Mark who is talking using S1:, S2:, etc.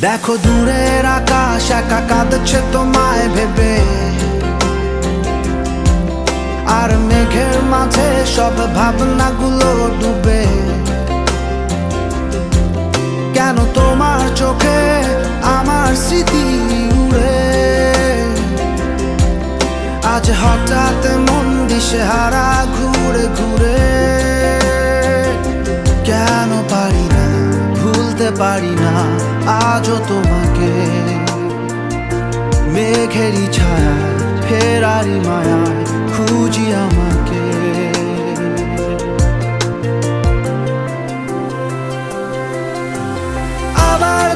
S1: দেখো দূরের আকাশ একা কাঁদছে তোমায় ভেবে, আর মেঘের মাঝে সব ভাবনাগুলো ডুবে। কেন তোমার চোখে আমার স্মৃতি উড়ে, আজ হঠাৎ মন দিশেহারা ঘুরে ঘুরে। কেন পারি না ভুলতে পারি না আজও তোমাকে, মেঘেরই ছায়ায় ফেরারি মায়ায় খুঁজি আমাকে। আবার